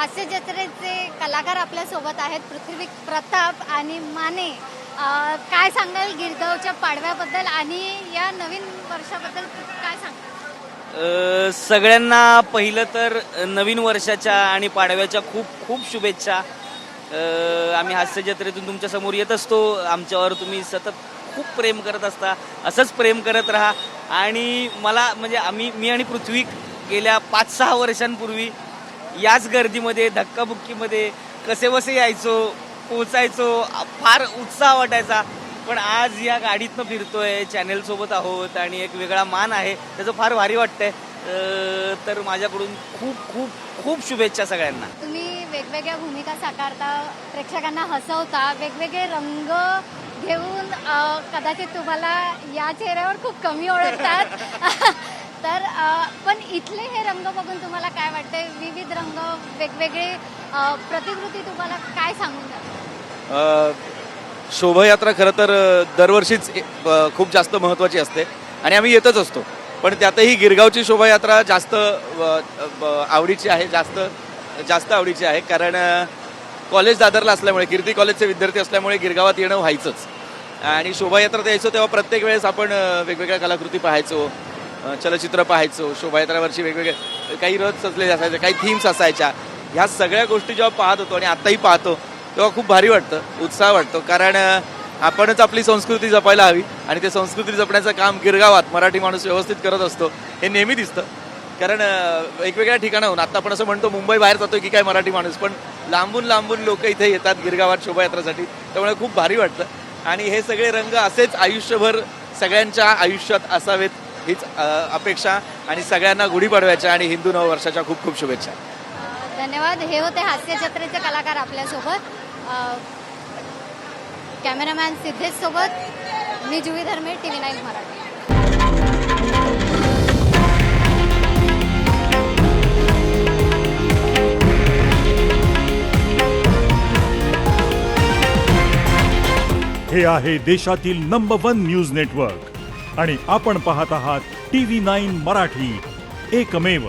हास्य जत्रेचे कलाकार आपल्या सोबत आहेत, पृथ्वी प्रताप आणि माने. काय सांगाल गिरगावच्या पाडव्याबद्दल आणि या नवीन वर्षाबद्दल काय सांगाल? सगळ्यांना पहिलं तर नवीन वर्षाच्या आणि पाडव्याच्या खूप खूप शुभेच्छा. आम्ही हास्य जत्रेतून तुमच्या समोर येत असतो. आमच्यावर तुम्ही सतत खूप प्रेम करत असता, असंच प्रेम करत राहा. आणि मला म्हणजे मी आणि पृथ्वी गेल्या 5-6 वर्षांपूर्वी याच गर्दीमध्ये धक्काबुक्कीमध्ये कसेबसे यायचो, पोचायचो, फार उत्साह वाटायचा. पण आज या गाडीतनं फिरतोय, चॅनेलसोबत आहोत आणि एक वेगळा मान आहे, त्याचं फार भारी वाटतंय. तर माझ्याकडून खूप खूप खूप शुभेच्छा सगळ्यांना. तुम्ही वेगवेगळ्या भूमिका साकारता, प्रेक्षकांना हसवता, वेगवेगळे रंग घेऊन कदाचित तुम्हाला या चेहऱ्यावर खूप कमी ओळखतात. तर पण इथले हे रंग बघून तुम्हाला काय वाटतंय? विविध रंग, वेगवेगळे प्रतिकृती तुम्हाला काय सांगून जातात? शोभायात्रा खरं तर दरवर्षीच खूप जास्त महत्त्वाची असते आणि आम्ही येतच असतो. पण त्यातही गिरगावची शोभायात्रा जास्त आवडीची आहे, जास्त आवडीची आहे. कारण कॉलेज दादरला असल्यामुळे, कीर्ती कॉलेजचे विद्यार्थी असल्यामुळे गिरगावात येणं व्हायचंच. आणि शोभायात्रा यायचो तेव्हा प्रत्येक वेळेस आपण वेगवेगळ्या कलाकृती पाहायचो, चलचित्र पाहायचो. शोभायात्रावरची वेगवेगळे काही रथ सजले असायचे, काही थीम्स असायच्या. ह्या सगळ्या गोष्टी जेव्हा पाहत होतो आणि आत्ताही पाहतो तेव्हा खूप भारी वाटतं, उत्साह वाटतो. कारण आपणच आपली संस्कृती जपायला हवी आणि ते संस्कृती जपण्याचं काम गिरगावात मराठी माणूस व्यवस्थित करत असतो हे नेहमी दिसतं. कारण वेगवेगळ्या ठिकाणाहून, आता आपण असं म्हणतो मुंबई बाहेर जातो की काय मराठी माणूस, पण लांबून लांबून लोक इथे येतात गिरगावात शोभायात्रासाठी. त्यामुळे खूप भारी वाटतं. आणि हे सगळे रंग असेच आयुष्यभर सगळ्यांच्या आयुष्यात असावेत हीच अपेक्षा. आणि सगळ्यांना गुढीपाडव्याच्या आणि हिंदू नववर्षाच्या खूप खूप शुभेच्छा. धन्यवाद. हे होते हास्य जत्रेचे कलाकार आपल्यासोबत. कॅमेरामॅन सिद्धेश सोबत मी जुवी धर्मे, TV9 मराठी. हे आहे देशातील नंबर 1 न्यूज नेटवर्क आणि आपण पाहत आहात TV9 मराठी, एकमेव.